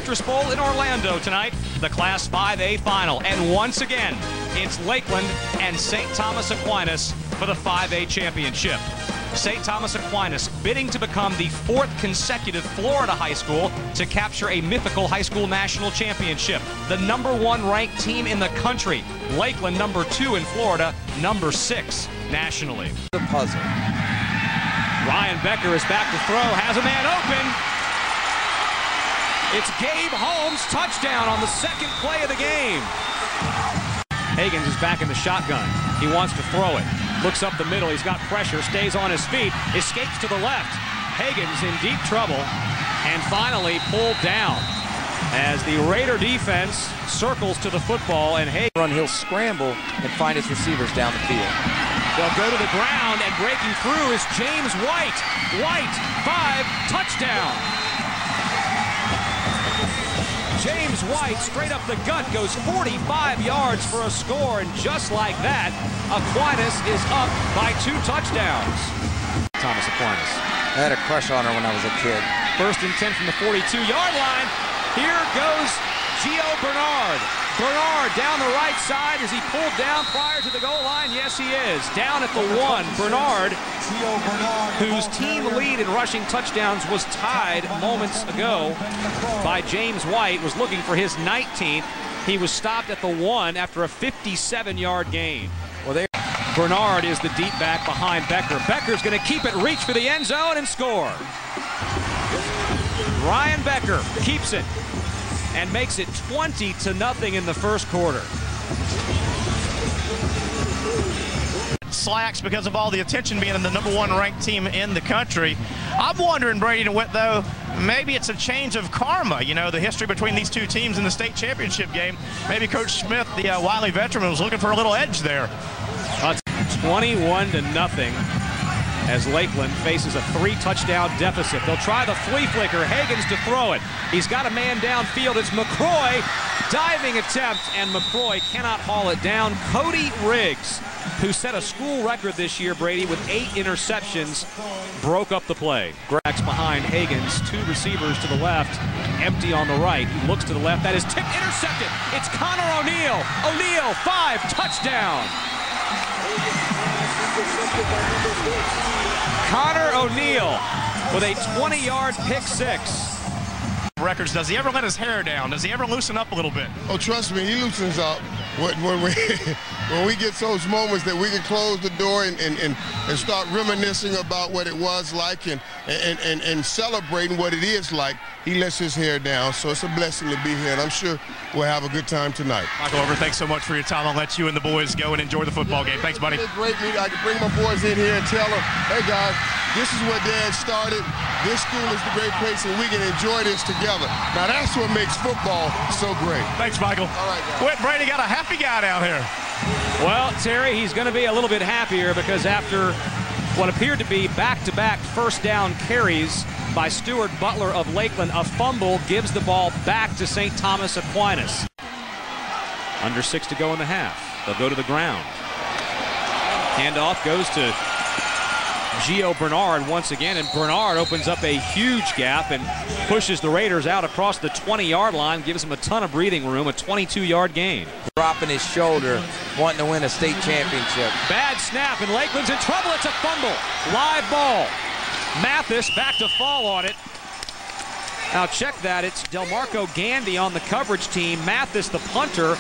Citrus Bowl in Orlando tonight, the Class 5A final. And once again, it's Lakeland and St. Thomas Aquinas for the 5A championship. St. Thomas Aquinas bidding to become the 4th consecutive Florida high school to capture a mythical high school national championship. The #1 ranked team in the country. Lakeland #2 in Florida, #6 nationally. The puzzle. Ryan Becker is back to throw, has a man open. It's Gabe Holmes' touchdown on the second play of the game. Higgins is back in the shotgun. He wants to throw it. Looks up the middle. He's got pressure. Stays on his feet. Escapes to the left. Higgins in deep trouble. And finally pulled down as the Raider defense circles to the football. And Higgins, He'll scramble and find his receivers down the field. They'll go to the ground, and breaking through is James White. White, 5, touchdown. James White, straight up the gut, goes 45 yards for a score, and just like that, Aquinas is up by 2 touchdowns. Thomas Aquinas. I had a crush on her when I was a kid. 1st and 10 from the 42-yard line. Here goes Gio Bernard. Bernard down the right side. Is he pulled down prior to the goal line? Yes, he is. Down at the 1. Bernard, whose team lead in rushing touchdowns was tied moments ago by James White, was looking for his 19th. He was stopped at the 1 after a 57-yard gain. Well, Bernard is the deep back behind Becker. Becker's going to keep it, reach for the end zone, and score. Ryan Becker keeps it and makes it 20-0 in the first quarter. Slacks because of all the attention being in the #1 ranked team in the country. I'm wondering, Brady and Whit, though, maybe it's a change of karma. You know, the history between these two teams in the state championship game. Maybe Coach Smith, the wily veteran, was looking for a little edge there. 21-0 as Lakeland faces a 3-touchdown deficit. They'll try the flea flicker. Higgins to throw it. He's got a man downfield. It's McCroy. Diving attempt, and McCroy cannot haul it down. Cody Riggs, who set a school record this year, Brady, with 8 interceptions, broke up the play. Grex behind Higgins. 2 receivers to the left. Empty on the right. He looks to the left. That is tipped, intercepted. It's Connor O'Neal. O'Neal, 5, touchdown. Connor O'Neal with a 20-yard pick 6. Records, does he ever let his hair down? Does he ever loosen up a little bit? Oh, trust me, he loosens up when we get those moments that we can close the door and start reminiscing about what it was like and celebrating what it is like. He lets his hair down, so it's a blessing to be here, and I'm sure we'll have a good time tonight. Michael Over, thanks so much for your time. I'll let you and the boys go and enjoy the football game. Thanks, buddy. It's a great meeting. I can bring my boys in here and tell them, hey, guys, this is where Dad started. This school is the great place, and we can enjoy this together. Now, that's what makes football so great. Thanks, Michael. All right, guys. Whit, Brady got a happy guy down here. Well, Terry, he's going to be a little bit happier because after what appeared to be back-to-back first down carries by Stuart Butler of Lakeland, a fumble gives the ball back to St. Thomas Aquinas. Under 6 to go in the half. They'll go to the ground. Handoff goes to Gio Bernard once again, and Bernard opens up a huge gap and pushes the Raiders out across the 20-yard line, gives them a ton of breathing room, a 22-yard gain. Dropping his shoulder, wanting to win a state championship. Bad snap, and Lakeland's in trouble. It's a fumble. Live ball. Mathis back to fall on it. Now check that. It's Delmarco Gandy on the coverage team. Mathis, the punter,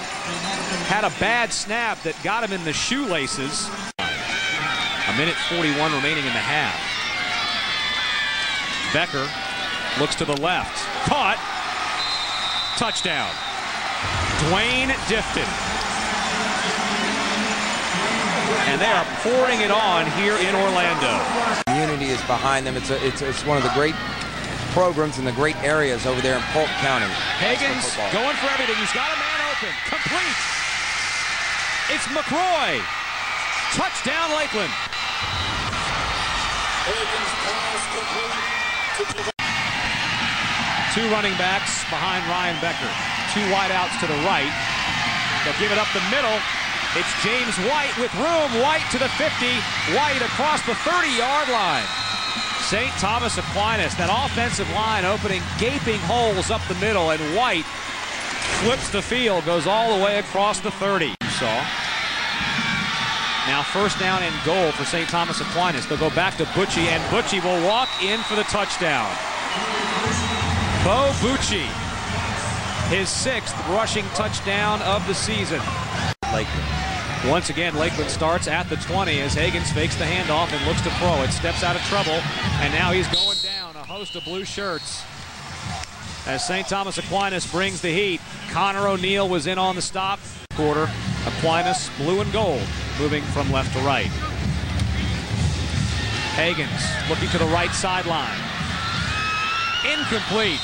had a bad snap that got him in the shoelaces. A minute 41 remaining in the half. Becker looks to the left. Caught. Touchdown. Dwayne Difton. And they are pouring it on here in Orlando. The community is behind them. It's one of the great programs in the great areas over there in Polk County. Higgins going for everything. He's got a man open. Complete. It's McCroy. Touchdown, Lakeland. 2 running backs behind Ryan Becker. 2 wideouts to the right. They'll give it up the middle. It's James White with room. White to the 50. White across the 30-yard line. St. Thomas Aquinas, that offensive line opening gaping holes up the middle, and White flips the field, goes all the way across the 30. You saw. Now first down and goal for St. Thomas Aquinas. They'll go back to Bucci, and Bucci will walk in for the touchdown. Bo Bucci, his 6th rushing touchdown of the season. Lakeland. Once again, Lakeland starts at the 20 as Higgins fakes the handoff and looks to throw it. Steps out of trouble, and now he's going down. A host of blue shirts as St. Thomas Aquinas brings the heat. Connor O'Neill was in on the stop. Quarter, Aquinas blue and gold, moving from left to right. Higgins looking to the right sideline. Incomplete.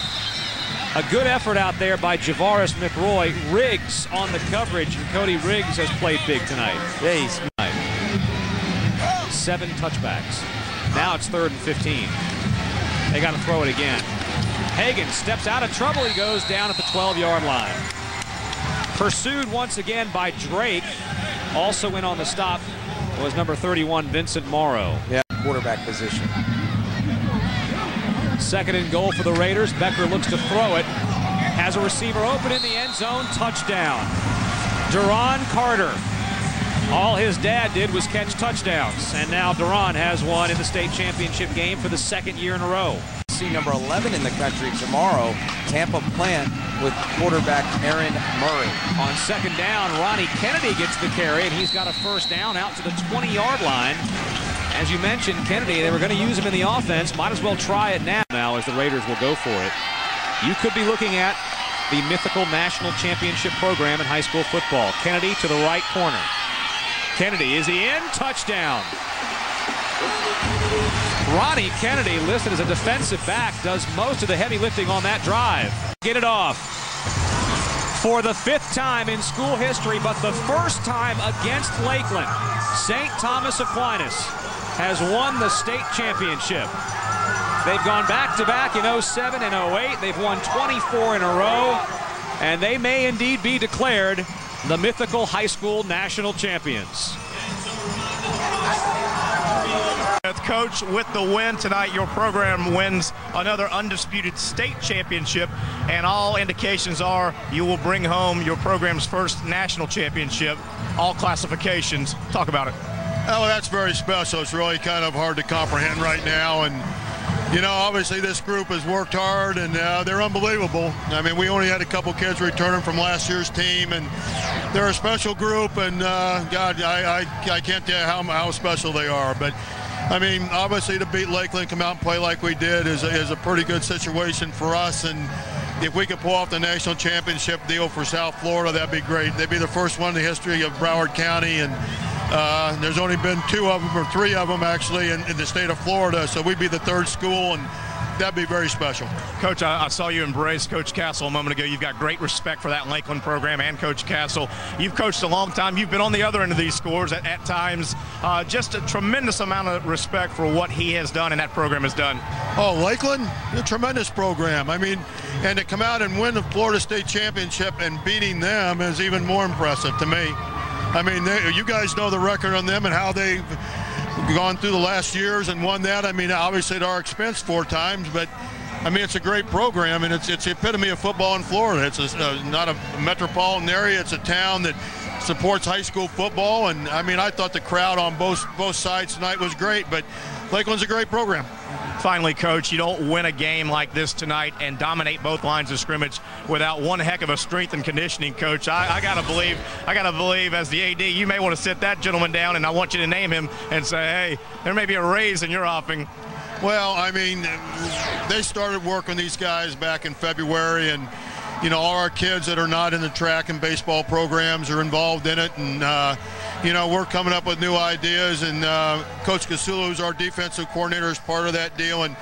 A good effort out there by Javaris McRoy. Riggs on the coverage, and Cody Riggs has played big tonight. Yeah, he's 7 touchbacks. Now it's 3rd and 15. They got to throw it again. Higgins steps out of trouble. He goes down at the 12-yard line. Pursued once again by Drake. Also in on the stop was number 31, Vincent Morrow. Yeah, quarterback position. 2nd and goal for the Raiders. Becker looks to throw it. Has a receiver open in the end zone. Touchdown. Duron Carter. All his dad did was catch touchdowns. And now Duron has one in the state championship game for the 2nd year in a row. See number 11 in the country tomorrow. Tampa Plant with quarterback Aaron Murray. On 2nd down, Ronnie Kennedy gets the carry, and he's got a first down out to the 20-yard line. As you mentioned, Kennedy, they were going to use him in the offense. Might as well try it now as the Raiders will go for it. You could be looking at the mythical national championship program in high school football. Kennedy to the right corner. Kennedy, is he in? Touchdown. Ronnie Kennedy, listed as a defensive back, does most of the heavy lifting on that drive. Get it off. For the 5th time in school history, but the first time against Lakeland, St. Thomas Aquinas has won the state championship. They've gone back-to-back in 07 and 08. They've won 24 in a row, and they may indeed be declared the mythical high school national champions. Coach, with the win tonight, your program wins another undisputed state championship, and all indications are you will bring home your program's first national championship, all classifications. Talk about it. Oh, that's very special. It's really kind of hard to comprehend right now, and you know, obviously this group has worked hard, and they're unbelievable. I mean, we only had a couple kids returning from last year's team, and they're a special group, and God, I can't tell you how special they are. But I mean, obviously to beat Lakeland, come out and play like we did is a pretty good situation for us, and if we could pull off the national championship deal for South Florida, that'd be great. They'd be the first one in the history of Broward County, and there's only been 2 of them, or 3 of them actually, in the state of Florida, so we'd be the 3rd school, and that'd be very special. Coach, I saw you embrace Coach Castle a moment ago. You've got great respect for that Lakeland program and Coach Castle. You've coached a long time. You've been on the other end of these scores at times. Just a tremendous amount of respect for what he has done and that program has done. Oh, Lakeland, a tremendous program. I mean, and to come out and win the Florida State Championship and beating them is even more impressive to me. I mean, you guys know the record on them and how they've gone through the last years and won that. I mean, obviously at our expense 4 times, but I mean, it's a great program, and it's the epitome of football in Florida. It's not a metropolitan area. It's a town that supports high school football, and I mean, I thought the crowd on both sides tonight was great, but Lakeland's a great program. Finally, Coach, you don't win a game like this tonight and dominate both lines of scrimmage without one heck of a strength and conditioning coach. I gotta believe as the AD, you may want to sit that gentleman down, and I want you to name him and say, hey, there may be a raise in your offing. Well, I mean, they started working these guys back in February, and you know, all our kids that are not in the track and baseball programs are involved in it, and you know, we're coming up with new ideas, and Coach Casula, who's our defensive coordinator, is part of that deal, and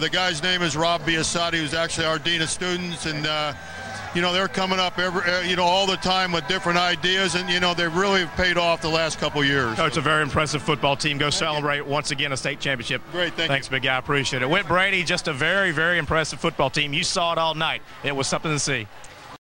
the guy's name is Rob Biasotti, who's actually our dean of students, and you know, they're coming up all the time with different ideas, and you know, they really have paid off the last couple years. Coach, a very impressive football team. Go celebrate once again a state championship. Great, thanks, big guy. Appreciate it. Whit Brady, just a very, very impressive football team. You saw it all night. It was something to see.